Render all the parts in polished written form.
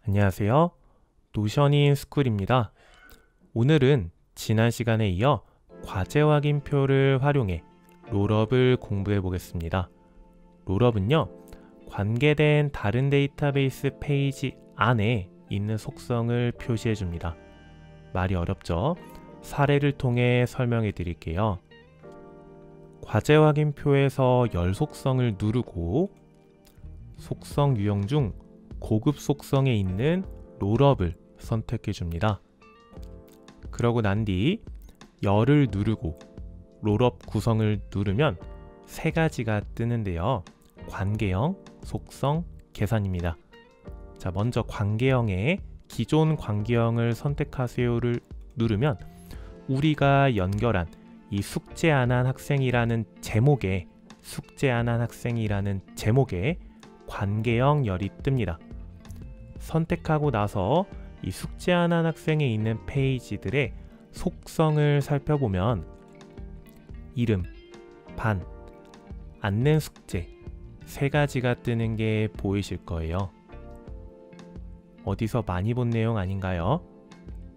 안녕하세요. 노션인 스쿨입니다. 오늘은 지난 시간에 이어 과제 확인표를 활용해 롤업을 공부해 보겠습니다. 롤업은요, 관계된 다른 데이터베이스 페이지 안에 있는 속성을 표시해 줍니다. 말이 어렵죠? 사례를 통해 설명해 드릴게요. 과제 확인표에서 열 속성을 누르고 속성 유형 중 고급 속성에 있는 롤업을 선택해 줍니다. 그러고 난 뒤 열을 누르고 롤업 구성을 누르면 세 가지가 뜨는데요. 관계형, 속성, 계산입니다. 자, 먼저 관계형에 기존 관계형을 선택하세요를 누르면 우리가 연결한 이 숙제 안 한 학생이라는 제목에 관계형 열이 뜹니다. 선택하고 나서 이 숙제 안 한 학생에 있는 페이지들의 속성을 살펴보면 이름, 반, 안낸 숙제 세 가지가 뜨는 게 보이실 거예요. 어디서 많이 본 내용 아닌가요?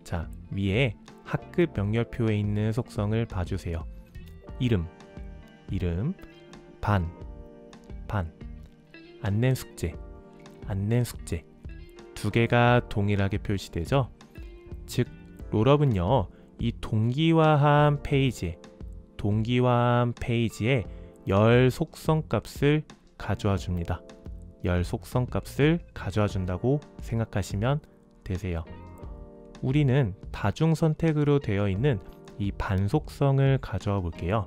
자, 위에 학급 명렬표에 있는 속성을 봐주세요. 이름, 반, 안낸 숙제 두 개가 동일하게 표시되죠. 즉, 롤업은요, 이 동기화한 페이지에 열 속성 값을 가져와 줍니다. 열 속성 값을 가져와 준다고 생각하시면 되세요. 우리는 다중 선택으로 되어 있는 이 반속성을 가져와 볼게요.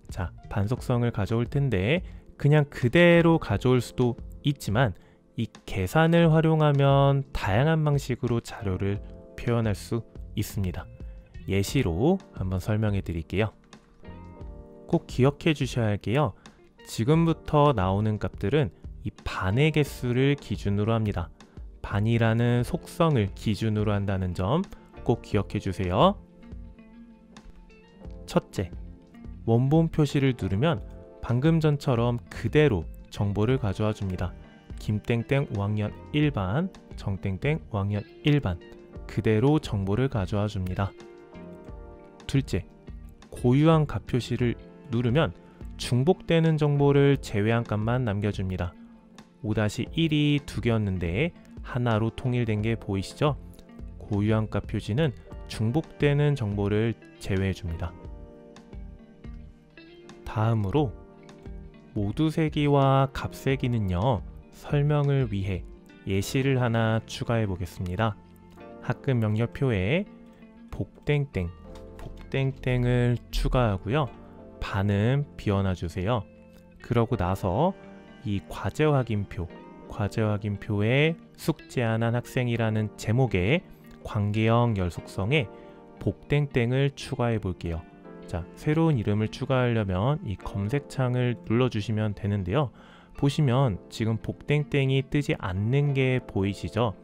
자, 반속성을 가져올 텐데 그냥 그대로 가져올 수도 있지만 이 계산을 활용하면 다양한 방식으로 자료를 표현할 수 있습니다. 예시로 한번 설명해 드릴게요. 꼭 기억해 주셔야 할게요. 지금부터 나오는 값들은 이 반의 개수를 기준으로 합니다. 반이라는 속성을 기준으로 한다는 점 꼭 기억해 주세요. 첫째, 원본 표시를 누르면 방금 전처럼 그대로 정보를 가져와 줍니다. 김땡땡 5학년 1반, 정땡땡 5학년 1반 그대로 정보를 가져와 줍니다. 둘째, 고유한 값 표시를 누르면 중복되는 정보를 제외한 값만 남겨줍니다. 5-1이 두 개였는데 하나로 통일된 게 보이시죠? 고유한 값 표시는 중복되는 정보를 제외해 줍니다. 다음으로 모두 세기와 값 세기는요, 설명을 위해 예시를 하나 추가해 보겠습니다. 학급 명렬표에 복땡땡을 추가하고요. 반은 비워놔 주세요. 그러고 나서 이 과제 확인표에 숙제 안 한 학생이라는 제목의 관계형 열 속성에 복땡땡을 추가해 볼게요. 자, 새로운 이름을 추가하려면 이 검색창을 눌러주시면 되는데요. 보시면 지금 복땡땡이 뜨지 않는 게 보이시죠?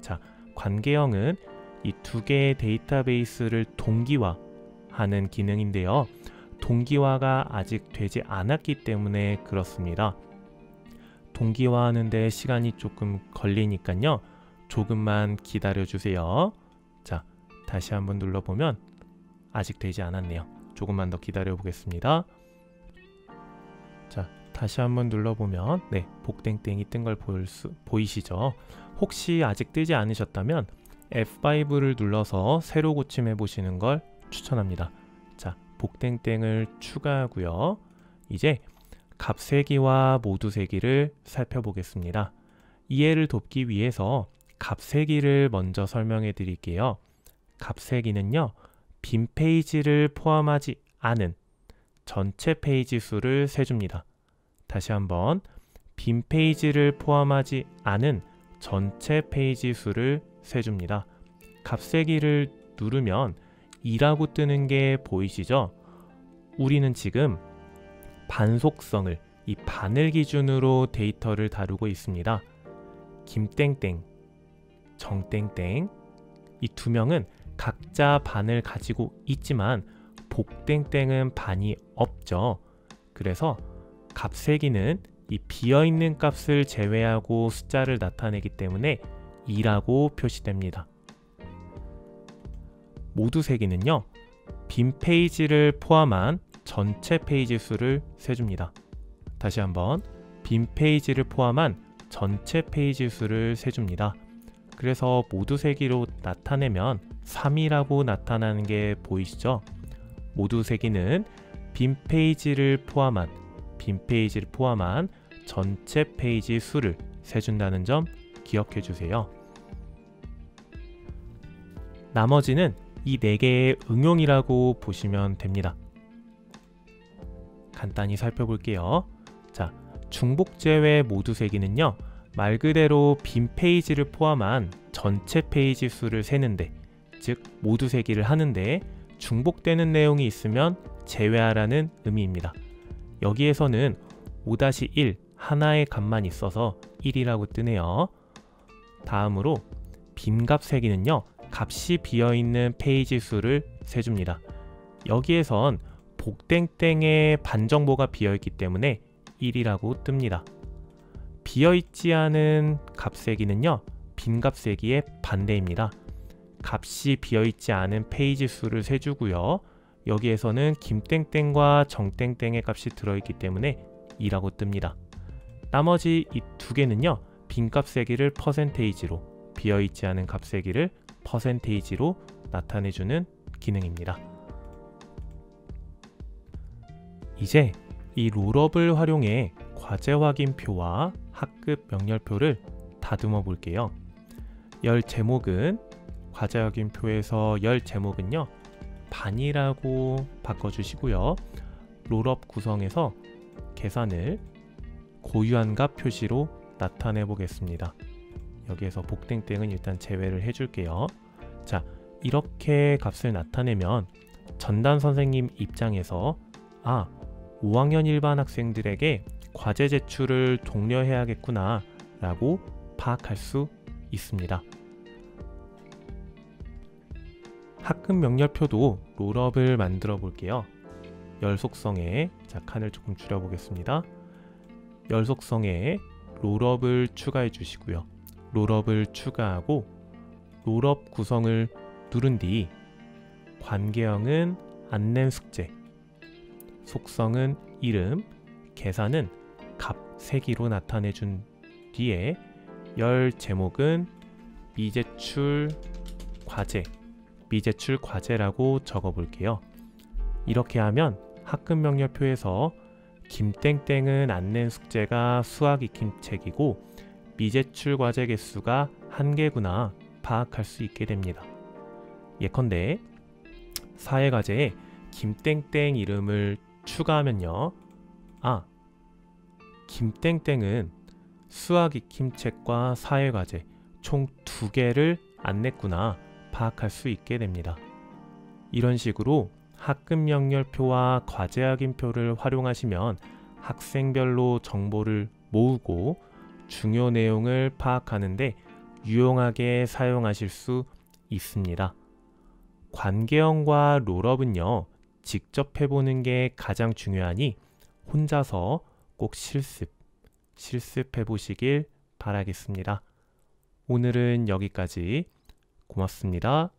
자, 관계형은 이 두 개의 데이터베이스를 동기화하는 기능인데요. 동기화가 아직 되지 않았기 때문에 그렇습니다. 동기화하는데 시간이 조금 걸리니까요. 조금만 기다려 주세요. 자, 다시 한번 눌러보면 아직 되지 않았네요. 조금만 더 기다려 보겠습니다. 자, 다시 한번 눌러보면 네, 복땡땡이 뜬 걸 보이시죠? 혹시 아직 뜨지 않으셨다면 F5를 눌러서 새로 고침해 보시는 걸 추천합니다. 자, 복땡땡을 추가하고요. 이제 값 세기와 모두 세기를 살펴보겠습니다. 이해를 돕기 위해서 값 세기를 먼저 설명해 드릴게요. 값 세기는요, 빈 페이지를 포함하지 않은 전체 페이지 수를 세줍니다. 다시 한번 빈 페이지를 포함하지 않은 전체 페이지 수를 세줍니다. 값 세기를 누르면 2라고 뜨는 게 보이시죠? 우리는 지금 반속성을, 이 반을 기준으로 데이터를 다루고 있습니다. 김땡땡, 정땡땡 이 두 명은 각자 반을 가지고 있지만 복땡땡은 반이 없죠. 그래서 값 세기는 이 비어있는 값을 제외하고 숫자를 나타내기 때문에 2라고 표시됩니다. 모두 세기는요, 빈 페이지를 포함한 전체 페이지 수를 세줍니다. 다시 한번 빈 페이지를 포함한 전체 페이지 수를 세줍니다. 그래서 모두 세기로 나타내면 3이라고 나타나는 게 보이시죠? 모두 세기는 빈 페이지를 포함한 전체 페이지 수를 세준다는 점 기억해 주세요. 나머지는 이 4개의 응용이라고 보시면 됩니다. 간단히 살펴볼게요. 자, 중복 제외 모두 세기는요, 말 그대로 빈 페이지를 포함한 전체 페이지 수를 세는데, 즉 모두 세기를 하는데 중복되는 내용이 있으면 제외하라는 의미입니다. 여기에서는 5-1 하나의 값만 있어서 1이라고 뜨네요. 다음으로 빈값 세기는요, 값이 비어있는 페이지 수를 세줍니다. 여기에선 복땡땡의 반정보가 비어있기 때문에 1이라고 뜹니다. 비어있지 않은 값 세기는요, 빈값 세기의 반대입니다. 값이 비어있지 않은 페이지 수를 세주고요. 여기에서는 김땡땡과 정땡땡의 값이 들어있기 때문에 2라고 뜹니다. 나머지 이 2개는요, 빈값 세기를 퍼센테이지로, 비어있지 않은 값 세기를 퍼센테이지로 나타내주는 기능입니다. 이제 이 롤업을 활용해 과제 확인표와 학급 명렬표를 다듬어 볼게요. 열 제목은 과제 확인표에서 열 제목은요, 반이라고 바꿔주시고요. 롤업 구성에서 계산을 고유한 값 표시로 나타내 보겠습니다. 여기에서 복땡땡은 일단 제외를 해줄게요. 자, 이렇게 값을 나타내면 전담 선생님 입장에서 5학년 일반 학생들에게 과제 제출을 독려해야겠구나 라고 파악할 수 있습니다. 학급 명렬표도 롤업을 만들어 볼게요. 열 속성에, 자, 칸을 조금 줄여 보겠습니다. 열 속성에 롤업을 추가해 주시고요. 롤업을 추가하고 롤업 구성을 누른 뒤 관계형은 안낸 숙제, 속성은 이름, 계산은 값 세기로 나타내 준 뒤에 열 제목은 미제출 과제라고 적어 볼게요. 이렇게 하면 학급 명렬표에서 김땡땡은 안 낸 숙제가 수학 익힘책이고 미제출 과제 개수가 1개구나 파악할 수 있게 됩니다. 예컨대 사회과제에 김땡땡 이름을 추가하면요, 김땡땡은 수학 익힘책과 사회과제 총 2개를 안 냈구나 파악할 수 있게 됩니다. 이런 식으로 학급 명렬표와 과제 확인표를 활용하시면 학생별로 정보를 모으고 중요 내용을 파악하는데 유용하게 사용하실 수 있습니다. 관계형과 롤업은요, 직접 해보는 게 가장 중요하니 혼자서 꼭 실습해 보시길 바라겠습니다. 오늘은 여기까지. 고맙습니다.